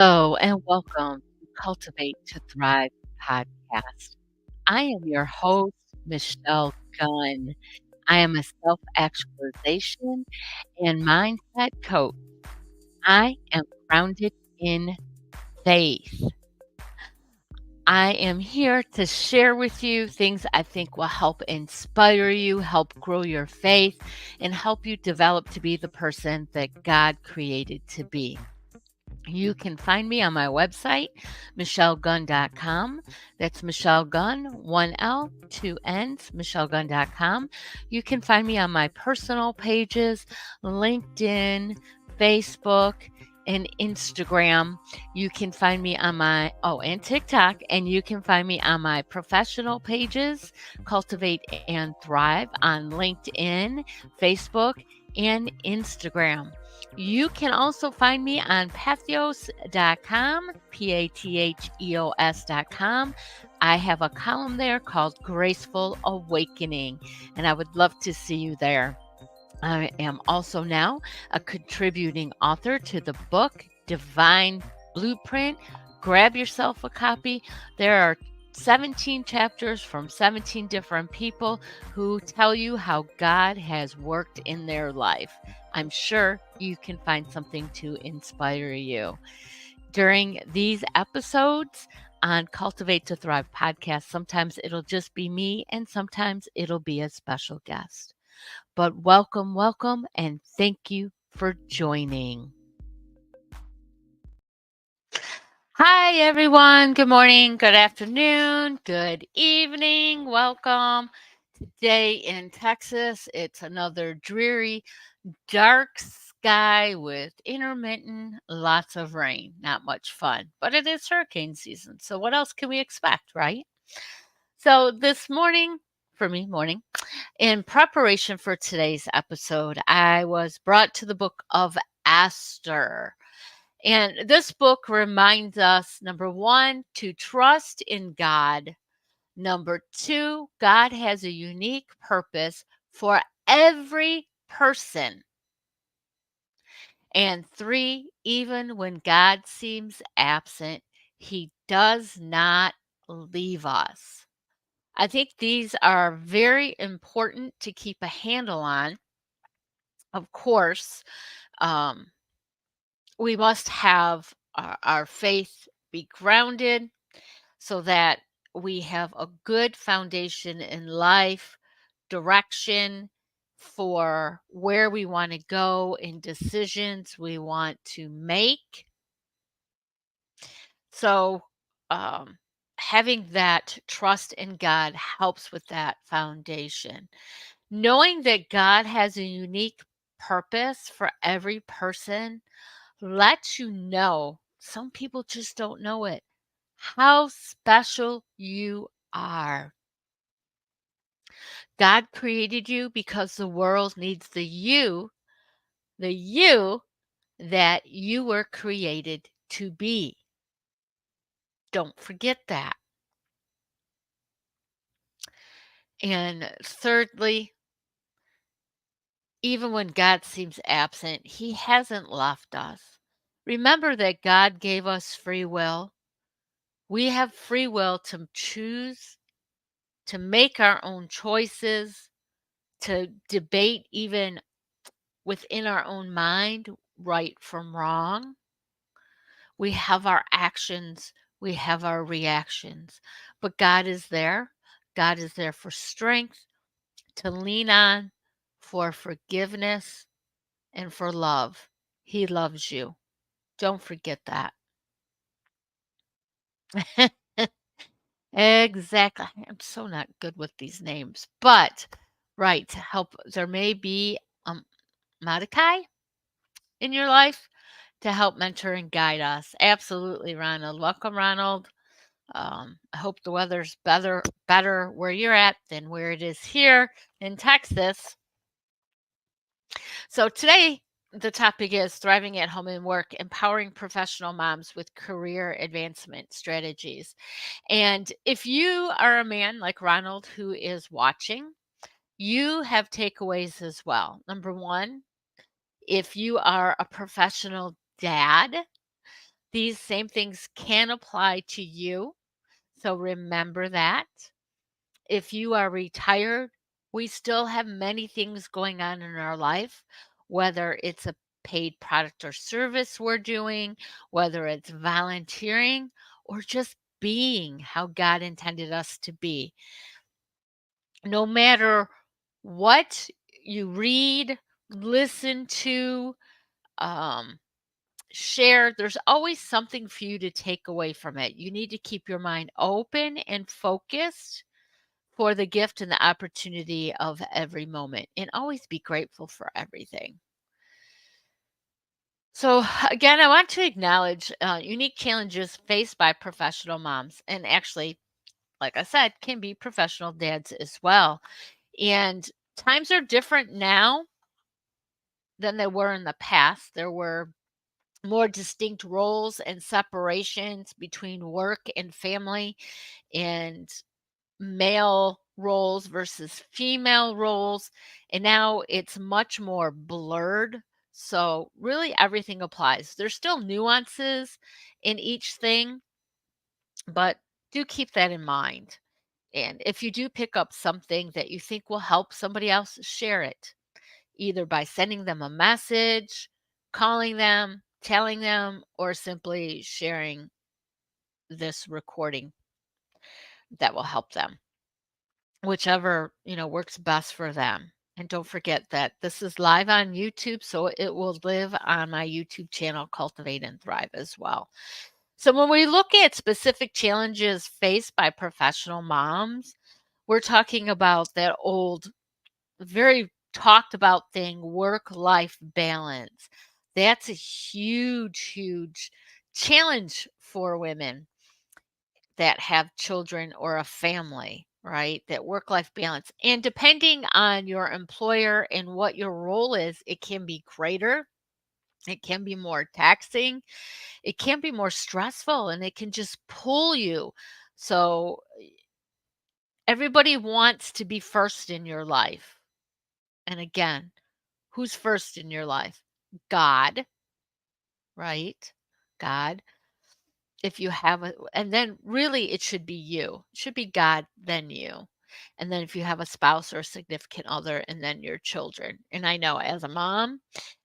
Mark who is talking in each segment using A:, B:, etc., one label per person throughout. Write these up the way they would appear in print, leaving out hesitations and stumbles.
A: Hello and welcome to Cultivate to Thrive podcast. I am your host, Michelle Gunn. I am a self actualization and mindset coach. I am grounded in faith. I am here to share with you things I think will help inspire you, help grow your faith, and help you develop to be the person that God created to be. You can find me on my website, michellegunn.com. That's Michelle Gunn, one L, two N's, michellegunn.com. You can find me on my personal pages, LinkedIn, Facebook, and Instagram. You can find me on and TikTok, and you can find me on my professional pages, Cultivate and Thrive, on LinkedIn, Facebook, and Instagram. You can also find me on patheos.com, patheos.com. I have a column there called Graceful Awakening, and I would love to see you there. I am also now a contributing author to the book Divine Blueprint. Grab yourself a copy. There are 17 chapters from 17 different people who tell you how God has worked in their life. I'm sure you can find something to inspire you. During these episodes on Cultivate to Thrive podcast, sometimes it'll just be me and sometimes it'll be a special guest. But welcome, welcome, and thank you for joining. Hi, everyone. Good morning, good afternoon, good evening. Welcome. Today in Texas, it's another dreary, dark sky with intermittent lots of rain. Not much fun, but it is hurricane season. So, what else can we expect, right? So, this morning, for me, morning, in preparation for today's episode, I was brought to the book of Esther. And this book reminds us number one, to trust in God. Number two, God has a unique purpose for every person. And three, even when God seems absent, he does not leave us. I think these are very important to keep a handle on. Of course, um, we must have our faith be grounded so that we have a good foundation in life, direction for where we want to go in decisions we want to make. So, um, having that trust in God helps with that foundation. Knowing that God has a unique purpose for every person lets you know, some people just don't know it, how special you are. God created you because the world needs the you that you were created to be. Don't forget that. And thirdly, even when God seems absent, he hasn't left us. Remember that God gave us free will. We have free will to choose, to make our own choices, to debate even within our own mind right from wrong. We have our actions, we have our reactions, but God is there. God is there for strength, to lean on, for forgiveness, and for love. He loves you. Don't forget that. Exactly. I'm so not good with these names, but right, to help. There may be Mordecai in your life to help mentor and guide us. Absolutely, Ronald. Welcome, Ronald. I hope the weather's better where you're at than where it is here in Texas. So today the topic is thriving at home and work, empowering professional moms with career advancement strategies. And if you are a man like Ronald who is watching, you have takeaways as well. Number one, if you are a professional dad, These same things can apply to you. So remember that. If you are retired, we still have many things going on in our life, whether it's a paid product or service we're doing, whether it's volunteering, or just being how God intended us to be. No matter what you read, listen to, um, share, there's always something for you to take away from it. You need to keep your mind open and focused for the gift and the opportunity of every moment, and always be grateful for everything. So, again, I want to acknowledge unique challenges faced by professional moms, and actually, like I said, can be professional dads as well. And times are different now than they were in the past. There were more distinct roles and separations between work and family, and male roles versus female roles. And now it's much more blurred. So, really, everything applies. There's still nuances in each thing, but do keep that in mind. And if you do pick up something that you think will help somebody else, share it either by sending them a message, calling them, telling them, or simply sharing this recording that will help them. Whichever, works best for them. And don't forget that this is live on YouTube, so it will live on my YouTube channel, Cultivate and Thrive, as well. So when we look at specific challenges faced by professional moms, we're talking about that old, very talked about thing, work-life balance. That's a huge, huge challenge for women that have children or a family, right? That work life balance. And depending on your employer and what your role is, it can be greater, it can be more taxing, it can be more stressful, and it can just pull you. So, everybody wants to be first in your life. And again, who's first in your life? God, right? God. If you have a, and then really it should be you. It should be God, then you. And then if you have a spouse or a significant other, and then your children. And I know as a mom,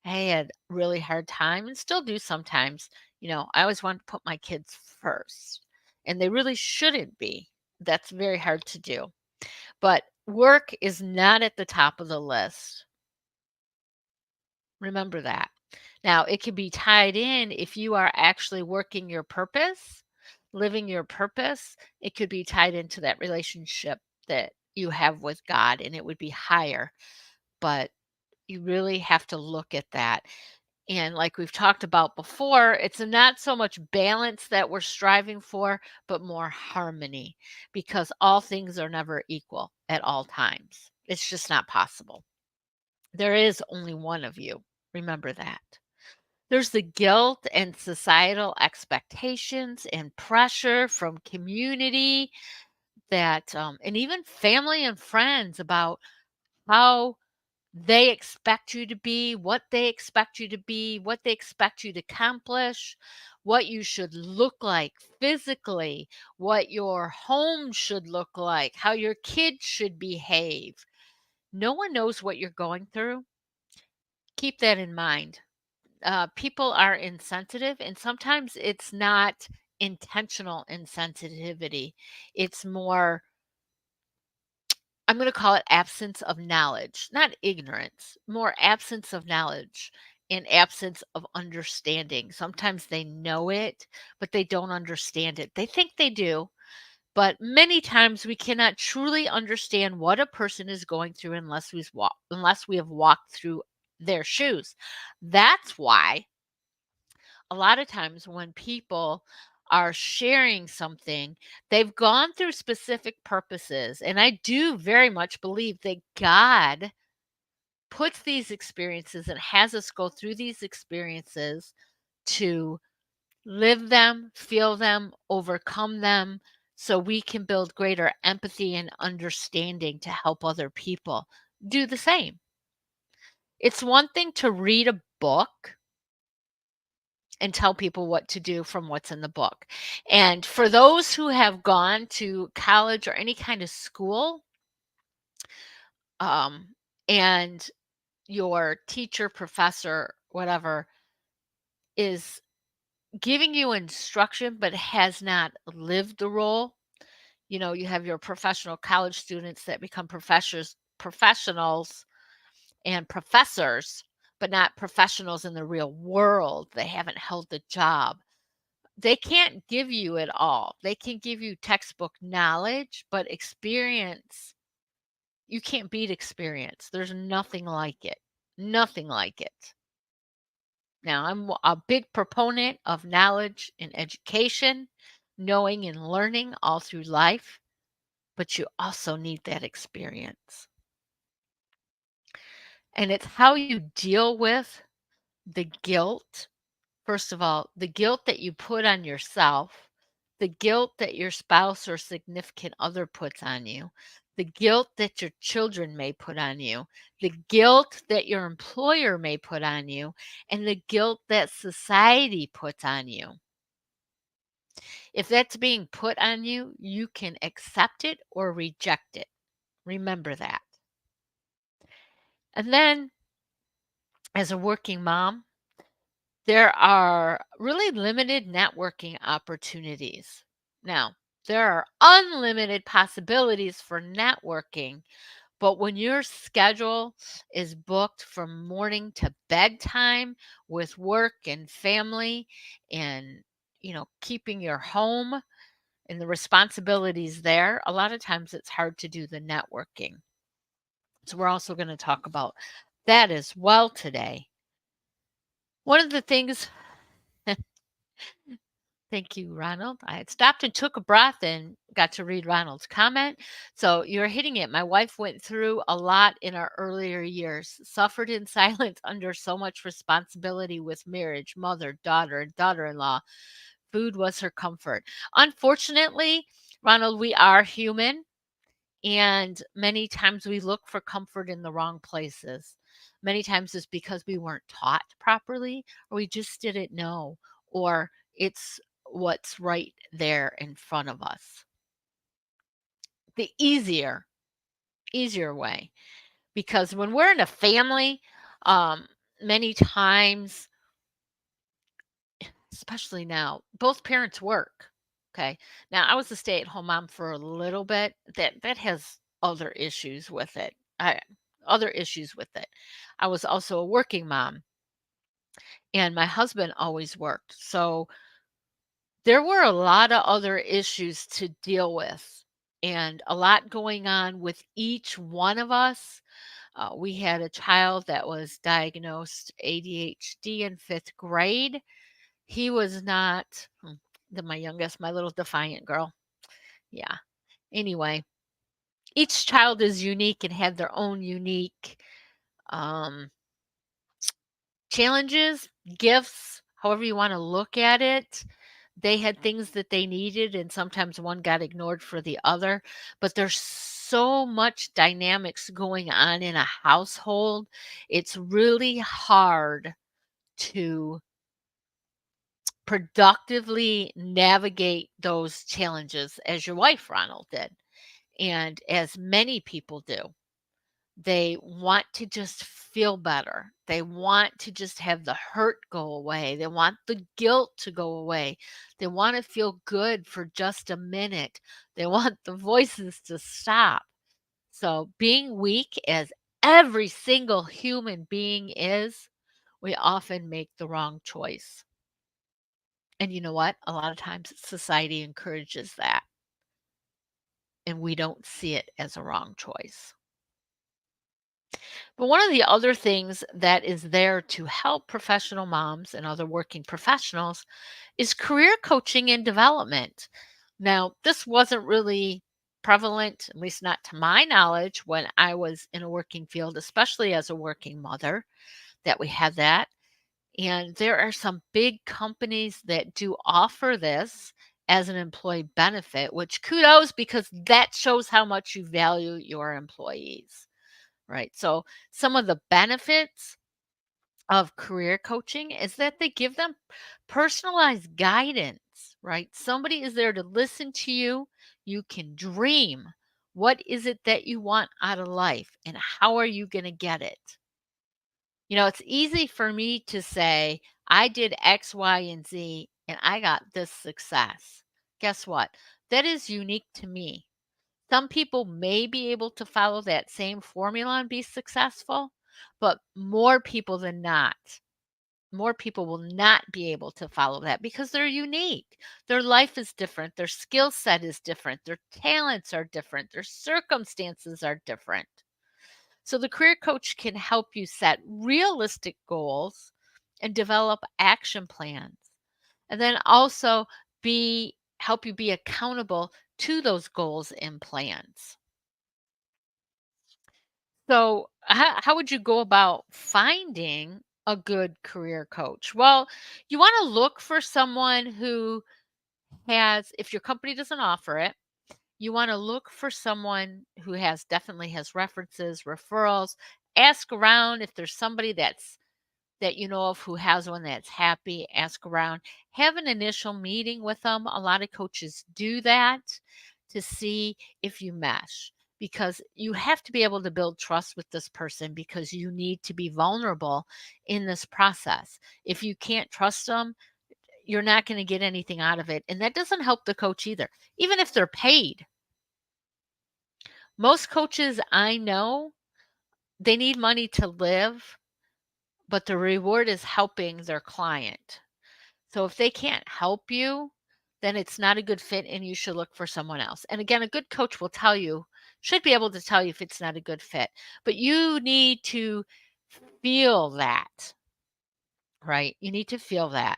A: I had really hard time and still do sometimes. I always want to put my kids first. And they really shouldn't be. That's very hard to do. But work is not at the top of the list. Remember that. Now, it can be tied in if you are actually working your purpose, living your purpose, it could be tied into that relationship that you have with God, and it would be higher. But you really have to look at that. And like we've talked about before, it's not so much balance that we're striving for, but more harmony, because all things are never equal at all times. It's just not possible. There is only one of you. Remember that. There's the guilt and societal expectations and pressure from community that, and even family and friends about how they expect you to be, what they expect you to be, what they expect you to accomplish, what you should look like physically, what your home should look like, how your kids should behave. No one knows what you're going through. Keep that in mind. People are insensitive, and sometimes it's not intentional insensitivity. It's more, I'm going to call it absence of knowledge, not ignorance, more absence of knowledge and absence of understanding. Sometimes they know it, but they don't understand it. They think they do, but many times we cannot truly understand what a person is going through unless we have walked through their shoes. That's why a lot of times when people are sharing something, they've gone through specific purposes. And I do very much believe that God puts these experiences and has us go through these experiences to live them, feel them, overcome them, so we can build greater empathy and understanding to help other people do the same. It's one thing to read a book
B: and tell people what to do from what's in the book. And for those who have gone to college or any kind of school, um, and your teacher, professor, whatever, is giving you instruction but has not lived the role. You know, you have your professional college students that become professionals and professors, but not professionals in the real world. They haven't held the job. They can't give you it all. They can give you textbook knowledge, but experience, you can't beat experience. There's nothing like it. Nothing like it. Now, I'm a big proponent of knowledge and education, knowing and learning all through life, but you also need that experience. And it's how you deal with the guilt. First of all, the guilt that you put on yourself, the guilt that your spouse or significant other puts on you, the guilt that your children may put on you, the guilt that your employer may put on you, and the guilt that society puts on you. If that's being put on you, you can accept it or reject it. Remember that. And then, as a working mom, there are really limited networking opportunities. Now, there are unlimited possibilities for networking, but when your schedule is booked from morning to bedtime with work and family and, keeping your home and the responsibilities there, a lot of times it's hard to do the networking. So, we're also going to talk about that as well today. One of the things Thank you, Ronald. I had stopped and took a breath and got to read Ronald's comment. So you're hitting it. My wife went through a lot in our earlier years, suffered in silence under so much responsibility with marriage, mother, daughter, and daughter in law. Food was her comfort. Unfortunately, Ronald, we are human. And many times we look for comfort in the wrong places. Many times it's because we weren't taught properly or we just didn't know, or it's what's right there in front of us. The easier way. Because when we're in a family, um, many times, especially now, both parents work. Okay. Now I was a stay-at-home mom for a little bit. That has other issues with it. Other issues with it. I was also a working mom and my husband always worked. So there were a lot of other issues to deal with and a lot going on with each one of us. We had a child that was diagnosed ADHD in fifth grade. He was not my youngest, my little defiant girl. Yeah. Anyway, each child is unique and had their own unique um, challenges, gifts, however you want to look at it. They had things that they needed, and sometimes one got ignored for the other. But there's so much dynamics going on in a household. It's really hard to productively navigate those challenges as your wife, Ronald, did, and as many people do. They want to just feel better. They want to just have the hurt go away. They want the guilt to go away. They want to feel good for just a minute. They want the voices to stop. So, being weak, as every single human being is, we often make the wrong choice. And you know what? A lot of times society encourages that, and we don't see it as a wrong choice. But one of the other things that is there to help professional moms and other working professionals is career coaching and development. Now, this wasn't really prevalent, at least not to my knowledge, when I was in a working field, especially as a working mother, that we had that. And there are some big companies that do offer this as an employee benefit, which kudos because that shows how much you value your employees. Right. So some of the benefits of career coaching is that they give them personalized guidance, right? Somebody is there to listen to you. You can dream. What is it that you want out of life and how are you going to get it? It's easy for me to say, I did X, Y, and Z and I got this success. Guess what? That is unique to me. Some people may be able to follow that same formula and be successful, but more people will not be able to follow that because they're unique. Their life is different, their skill set is different, their talents are different, their circumstances are different. So the career coach can help you set realistic goals and develop action plans. And then also be help you be accountable to those goals and plans. So, how would you go about finding a good career coach? Well, you want to look for someone who if your company doesn't offer it, you want to look for someone who definitely has references, referrals. Ask around if there's somebody that you know of who has one that's happy. Ask around. Have an initial meeting with them. A lot of coaches do that to see if you mesh because you have to be able to build trust with this person because you need to be vulnerable in this process. If you can't trust them, you're not going to get anything out of it. And that doesn't help the coach either, even if they're paid. Most coaches I know, they need money to live, but the reward is helping their client. So if they can't help you, then it's not a good fit and you should look for someone else. And again, a good coach will should be able to tell you if it's not a good fit. But you need to feel that, right? You need to feel that.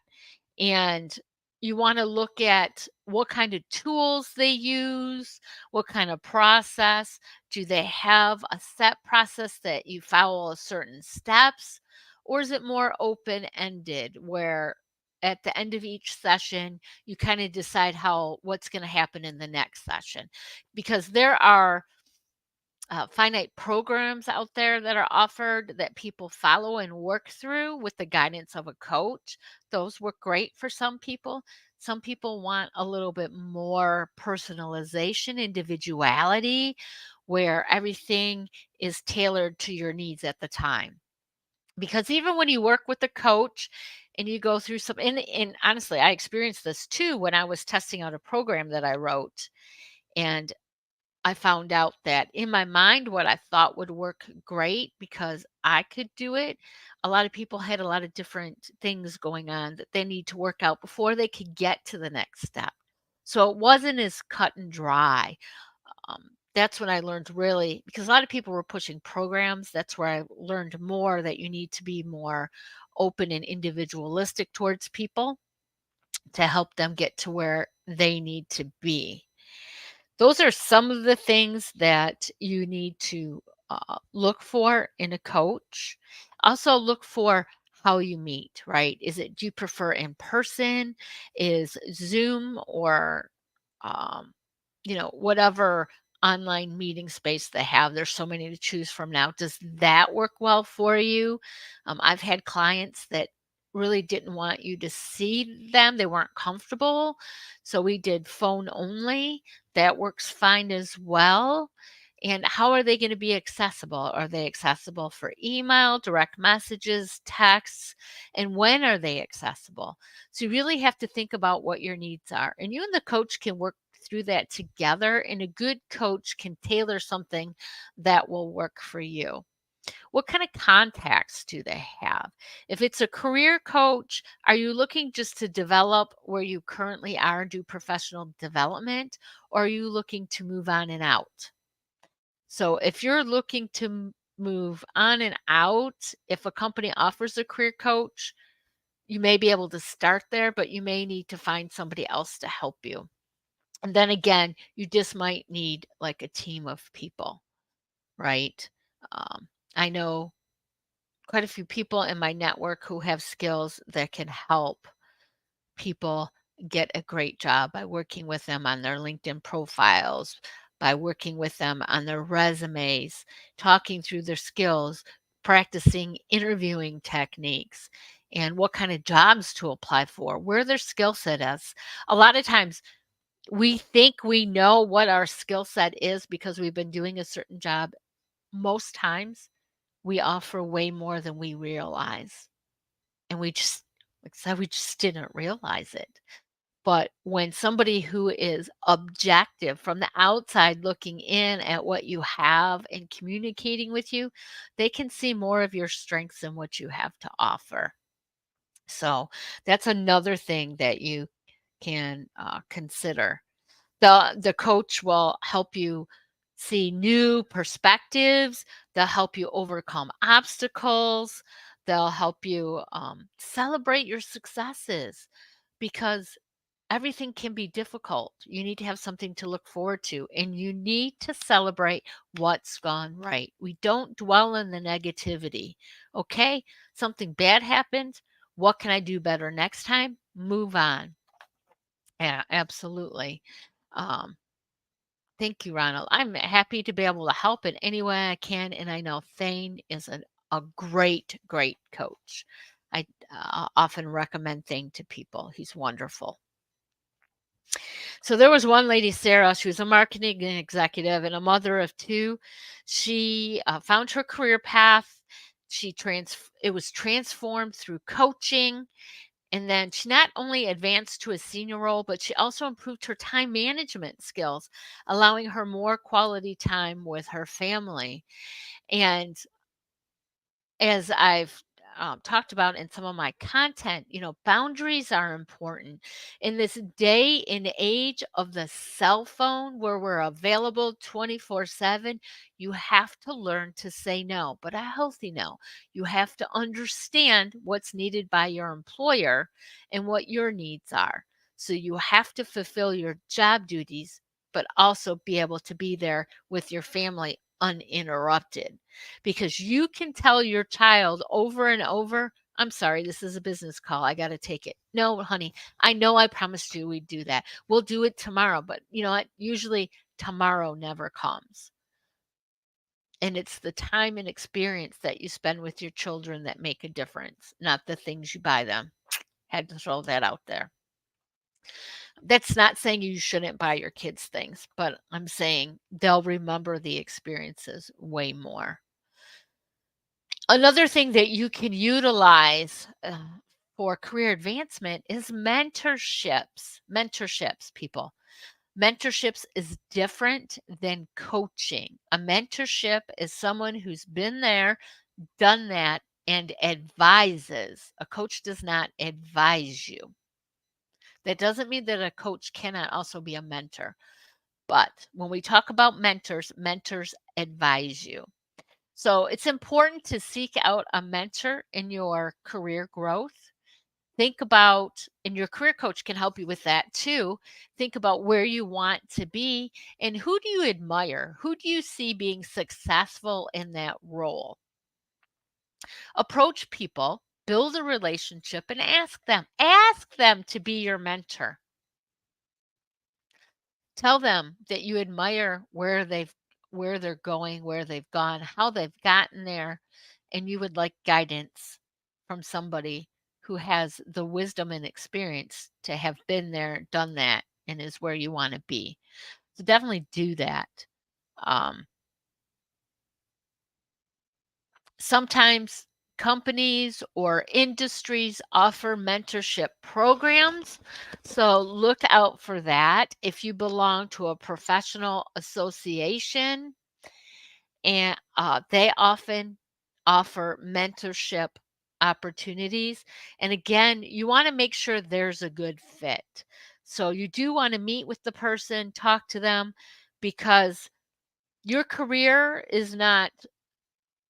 B: And you want to look at what kind of tools they use, what kind of process. Do they have a set process that you follow certain steps? Or is it more open ended where at the end of each session, you kind of decide what's going to happen in the next session? Because there are finite programs out there that are offered that people follow and work through with the guidance of a coach. Those work great for some people. Some people want a little bit more personalization, individuality, where everything is tailored to your needs at the time. Because even when you work with a coach and you go through and honestly, I experienced this too when I was testing out a program that I wrote. And I found out that in my mind, what I thought would work great because I could do it, a lot of people had a lot of different things going on that they need to work out before they could get to the next step. So it wasn't as cut and dry. That's when I learned really, because a lot of people were pushing programs. That's where I learned more that you need to be more open and individualistic towards people to help them get to where they need to be. Those are some of the things that you need to look for in a coach. Also, look for how you meet, right? Do you prefer in person? Is Zoom or um, whatever online meeting space they have. There's so many to choose from now. Does that work well for you? I've had clients that really didn't want you to see them. They weren't comfortable. So we did phone only. That works fine as well. And how are they going to be accessible? Are they accessible for email, direct messages, texts? And when are they accessible? So you really have to think about what your needs are. And you and the coach can work through that together, and a good coach can tailor something that will work for you. What kind of contacts do they have? If it's a career coach, are you looking just to develop where you currently are, do professional development, or are you looking to move on and out? So if you're looking to move on and out, if a company offers a career coach, you may be able to start there, but you may need to find somebody else to help you. And then again, you just might need like a team of people, right? I know quite a few people in my network who have skills that can help people get a great job by working with them on their LinkedIn profiles, by working with them on their resumes, talking through their skills, practicing interviewing techniques and what kind of jobs to apply for, where their skill set is. A lot of times we think we know what our skill set is because we've been doing a certain job. Most times we offer way more than we realize. And we just, like I said, we just didn't realize it. But when somebody who is objective from the outside looking in at what you have and communicating with you, they can see more of your strengths and what you have to offer. So that's another thing that you can consider. The coach will help you see new perspectives. They'll help you overcome obstacles. They'll help you celebrate your successes because everything can be difficult. You need to have something to look forward to, and you need to celebrate what's gone right. We don't dwell in the negativity. Okay, something bad happened. What can I do better next time? Move on. Yeah, absolutely. Um, Thank you, Ronald. I'm happy to be able to help in any way I can, and I know Thane is a great, great coach. I often recommend Thane to people. He's wonderful. So there was one lady, Sarah. She was a marketing executive and a mother of two. She found her career path. It was transformed through coaching, and then she not only advanced to a senior role, but she also improved her time management skills, allowing her more quality time with her family. And as I've talked about in some of my content, boundaries are important. In this day and age of the cell phone where we're available 24/7, you have to learn to say no, but a healthy no. You have to understand what's needed by your employer and what your needs are. So you have to fulfill your job duties, but also be able to be there with your family uninterrupted, because you can tell your child over and over, "I'm sorry, this is a business call. I got to take it." "No, honey, I know I promised you we'd do that. We'll do it tomorrow." But you know what? Usually tomorrow never comes. And it's the time and experience that you spend with your children that make a difference, not the things you buy them. Had to throw that out there. That's not saying you shouldn't buy your kids things, but I'm saying they'll remember the experiences way more. Another thing that you can utilize for career advancement is mentorships. Mentorships, people. Mentorships is different than coaching. A mentorship is someone who's been there, done that, and advises. A coach does not advise you. That doesn't mean that a coach cannot also be a mentor. But when we talk about mentors, mentors advise you. So it's important to seek out a mentor in your career growth. Think about, and your career coach can help you with that too. Think about where you want to be and who do you admire? Who do you see being successful in that role? Approach people, build a relationship, and ask them to be your mentor. Tell them that you admire where they're going, where they've gone, how they've gotten there, and you would like guidance from somebody who has the wisdom and experience to have been there, done that, and is where you want to be. So definitely do that. Um, Sometimes companies or industries offer mentorship programs. So look out for that. If you belong to a professional association, and they often offer mentorship opportunities. And again, you want to make sure there's a good fit. So you do want to meet with the person, talk to them, because your career is not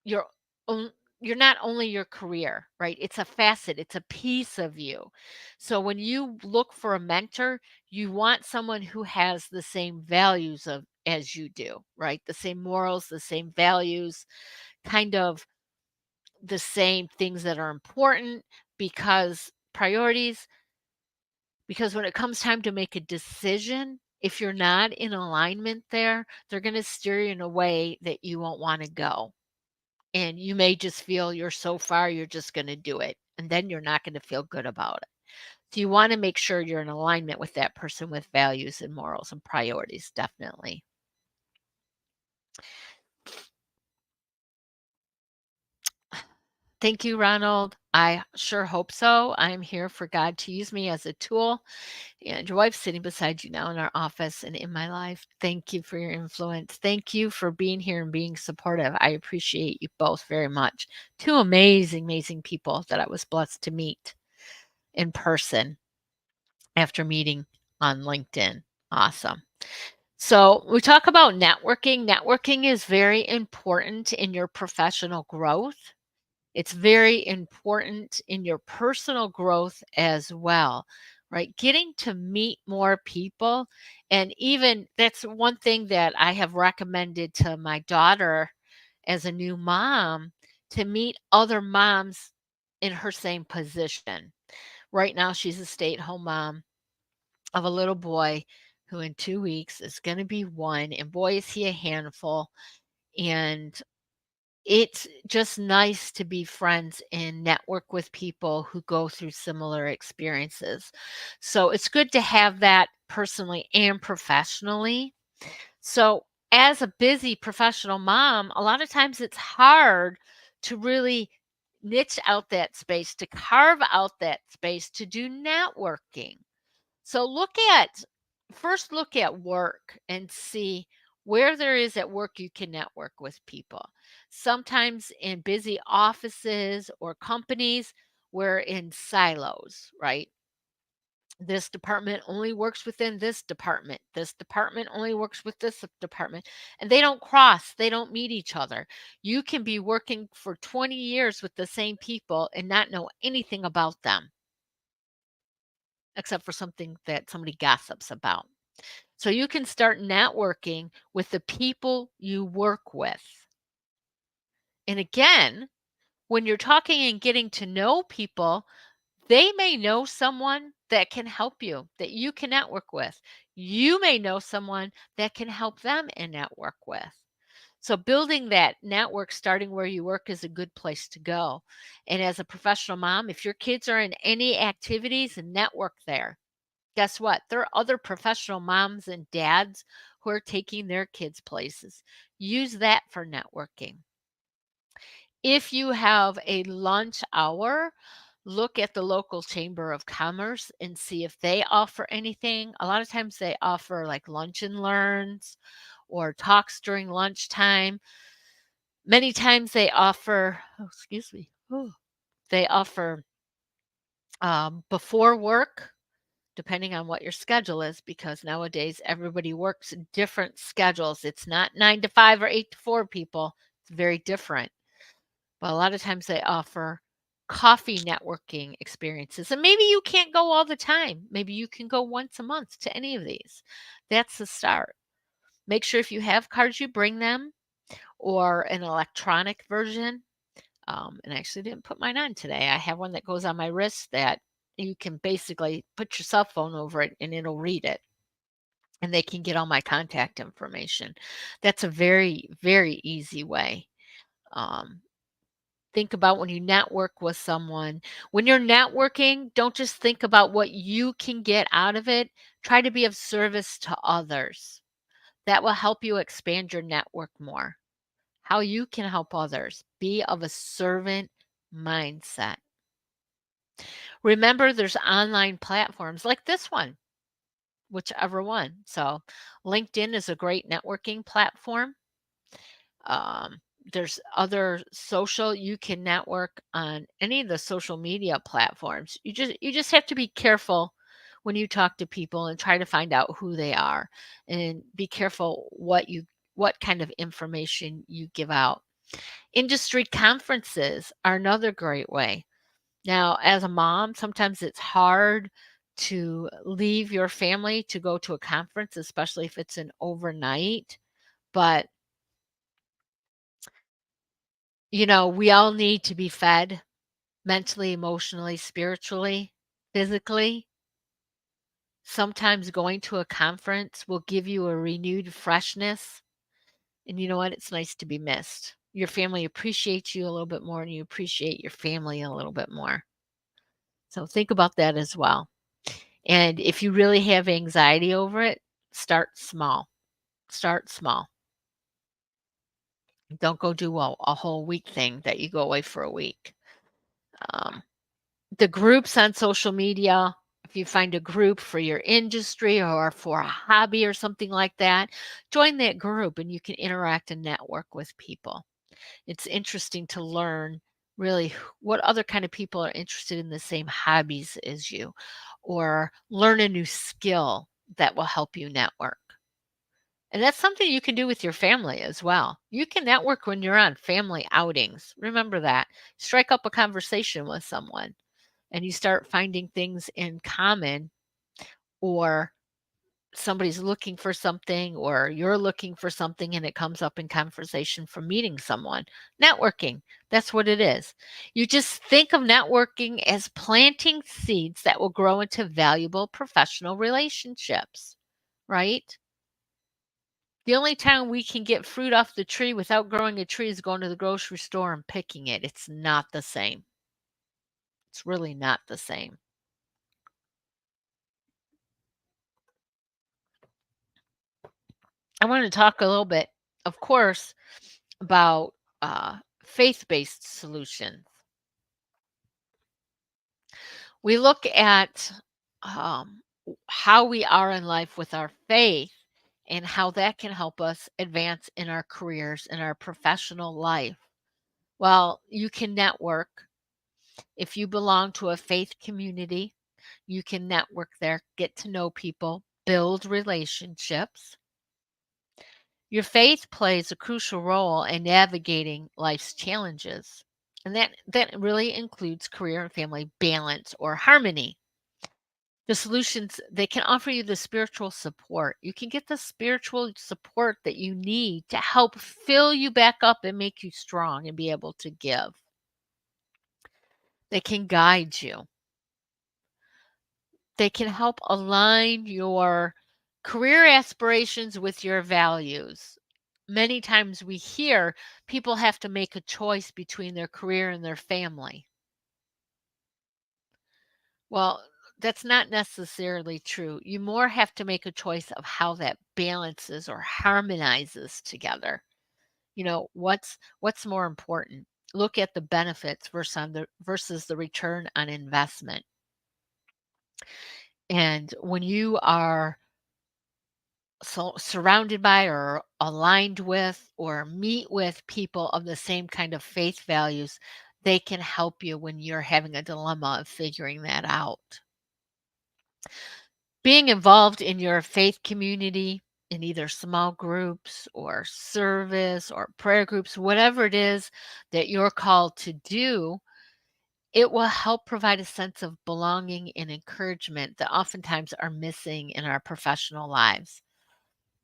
B: your own. You're not only your career, right? It's a facet, it's a piece of you. So when you look for a mentor, you want someone who has the same values of as you do, right? The same morals, the same values, kind of the same things that are important, because priorities, because when it comes time to make a decision, if you're not in alignment there, they're going to steer you in a way that you won't want to go. And you may just feel you're so far, you're just going to do it. And then you're not going to feel good about it. So you want to make sure you're in alignment with that person with values and morals and priorities, definitely. Thank you, Ronald. I sure hope so. I'm here for God to use me as a tool. And your wife's sitting beside you now in our office and in my life. Thank you for your influence. Thank you for being here and being supportive. I appreciate you both very much. Two amazing, amazing people that I was blessed to meet in person after meeting on LinkedIn. Awesome. So, we talk about networking. Networking is very important in your professional growth. It's very important in your personal growth as well, right? Getting to meet more people. And even that's one thing that I have recommended to my daughter as a new mom, to meet other moms in her same position. Right now, she's a stay at home mom of a little boy who in 2 weeks is going to be one. And boy, is he a handful. And it's just nice to be friends and network with people who go through similar experiences. So it's good to have that personally and professionally. So, as a busy professional mom, a lot of times it's hard to really niche out that space, to carve out that space to do networking. So look at work and see where there is at work you can network with people. Sometimes in busy offices or companies, we're in silos, right? This department only works within this department. This department only works with this department. And they don't cross, they don't meet each other. You can be working for 20 years with the same people and not know anything about them, except for something that somebody gossips about. So you can start networking with the people you work with. And again, when you're talking and getting to know people, they may know someone that can help you, that you can network with. You may know someone that can help them and network with. So building that network starting where you work is a good place to go. And as a professional mom, if your kids are in any activities, network there. Guess what? There are other professional moms and dads who are taking their kids places. Use that for networking. If you have a lunch hour, look at the local chamber of commerce and see if they offer anything. A lot of times they offer like lunch and learns or talks during lunchtime. Many times they offer, oh, excuse me, they offer before work, depending on what your schedule is, because nowadays everybody works different schedules. It's not 9 to 5 or 8 to 4, people. It's very different. But a lot of times they offer coffee networking experiences. And maybe you can't go all the time. Maybe you can go once a month to any of these. That's the start. Make sure if you have cards, you bring them or an electronic version. And I actually didn't put mine on today. I have one that goes on my wrist that you can basically put your cell phone over it and it'll read it. And they can get all my contact information. That's a very, very easy way. Um, think about when you network with someone. When you're networking, don't just think about what you can get out of it. Try to be of service to others. That will help you expand your network more. How you can help others. Be of a servant mindset. Remember, there's online platforms like this one, whichever one. So, LinkedIn is a great networking platform. Um, there's other social, you can network on any of the social media platforms. You just have to be careful when you talk to people and try to find out who they are, and be careful what kind of information you give out. Industry conferences are another great way. Now, as a mom, sometimes it's hard to leave your family to go to a conference, especially if it's an overnight. But, we all need to be fed mentally, emotionally, spiritually, physically. Sometimes going to a conference will give you a renewed freshness. And you know what? It's nice to be missed. your family appreciates you a little bit more and you appreciate your family a little bit more. So think about that as well. And if you really have anxiety over it, start small. Start small. Don't go do a whole week thing that you go away for a week. Um, the groups on social media, if you find a group for your industry or for a hobby or something like that, join that group and you can interact and network with people. It's interesting to learn really what other kind of people are interested in the same hobbies as you, or learn a new skill that will help you network. And that's something you can do with your family as well. You can network when you're on family outings. Remember that. Strike up a conversation with someone and you start finding things in common, or somebody's looking for something or you're looking for something and it comes up in conversation from meeting someone. Networking, that's what it is. You just think of networking as planting seeds that will grow into valuable professional relationships, right? The only time we can get fruit off the tree without growing a tree is going to the grocery store and picking it. It's not the same. It's really not the same. I want to talk a little bit, of course, about faith based solutions. We look at how we are in life with our faith and how that can help us advance in our careers, in our professional life. Well, you can network. If you belong to a faith community, you can network there, get to know people, build relationships. Your faith plays a crucial role in navigating life's challenges. And that really includes career and family balance or harmony. The solutions, they can offer you the spiritual support. You can get the spiritual support that you need to help fill you back up and make you strong and be able to give. They can guide you. They can help align your career aspirations with your values. Many times we hear people have to make a choice between their career and their family. Well, that's not necessarily true. You more have to make a choice of how that balances or harmonizes together. What's more important? Look at the benefits versus the return on investment. And when you are surrounded by or aligned with or meet with people of the same kind of faith values, they can help you when you're having a dilemma of figuring that out. Being involved in your faith community in either small groups or service or prayer groups, whatever it is that you're called to do, it will help provide a sense of belonging and encouragement that oftentimes are missing in our professional lives.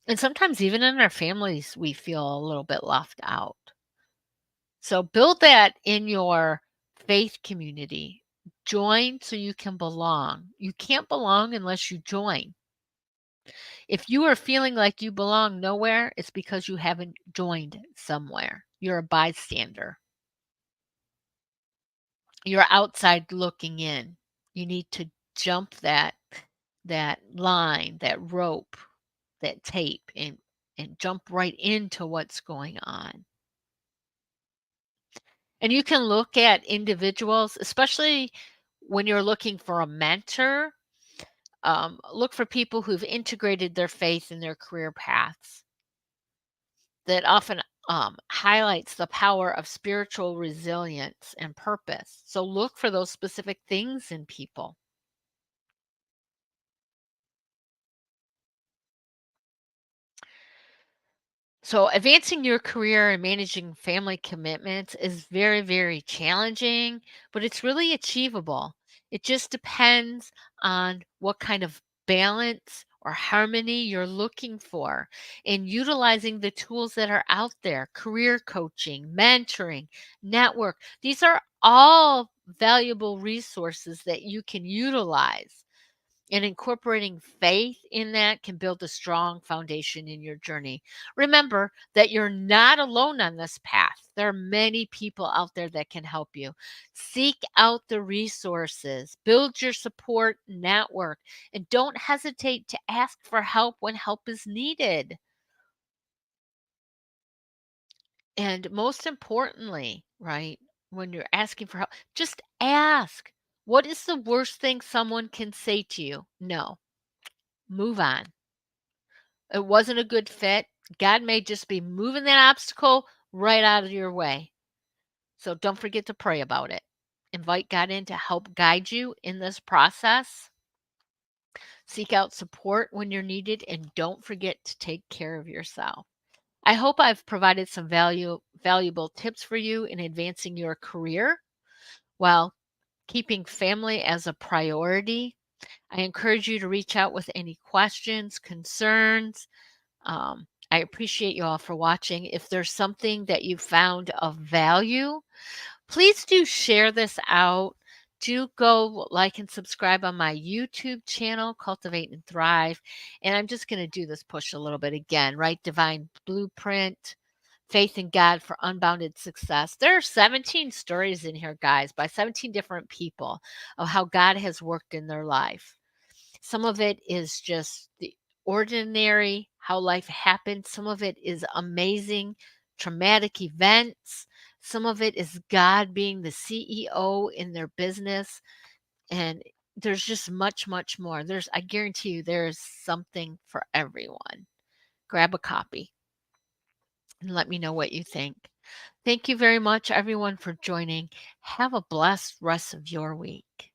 B: And sometimes even in our families, we feel a little bit left out. So build that in your faith community. Join so you can belong. You can't belong unless you join. If you are feeling like you belong nowhere, it's because you haven't joined somewhere. You're a bystander. You're outside looking in. You need to jump that line, that rope, that tape and jump right into what's going on. And you can look at individuals, especially when you're looking for a mentor, look for people who've integrated their faith in their career paths. That often highlights the power of spiritual resilience and purpose. So look for those specific things in people. So, advancing your career and managing family commitments is very, very challenging, but it's really achievable. It just depends on what kind of balance or harmony you're looking for in utilizing the tools that are out there: career coaching, mentoring, network. These are all valuable resources that you can utilize And incorporating faith in that can build a strong foundation in your journey. Remember that you're not alone on this path. There are many people out there that can help you. Seek out the resources, build your support network, and don't hesitate to ask for help when help is needed. And most importantly, right, when you're asking for help, just ask. What is the worst thing someone can say to you? No. Move on. It wasn't a good fit. God may just be moving that obstacle right out of your way. So don't forget to pray about it. Invite God in to help guide you in this process. Seek out support when you're needed and don't forget to take care of yourself. I hope I've provided some valuable tips for you in advancing your career while keeping family as a priority. I encourage you to reach out with any questions, concerns. I appreciate you all for watching. If there's something that you found of value, please do share this out. Do go like and subscribe on my YouTube channel, Cultivate and Thrive. And I'm just going to do this push a little bit again, right? Divine Blueprint, Faith in God for Unbounded Success. There are 17 stories in here, guys, by 17 different people of how God has worked in their life. Some of it is just the ordinary, how life happened. Some of it is amazing, traumatic events. Some of it is God being the CEO in their business. And there's just much, much more. I guarantee you, there's something for everyone. Grab a copy and let me know what you think. Thank you very much, everyone, for joining. Have a blessed rest of your week.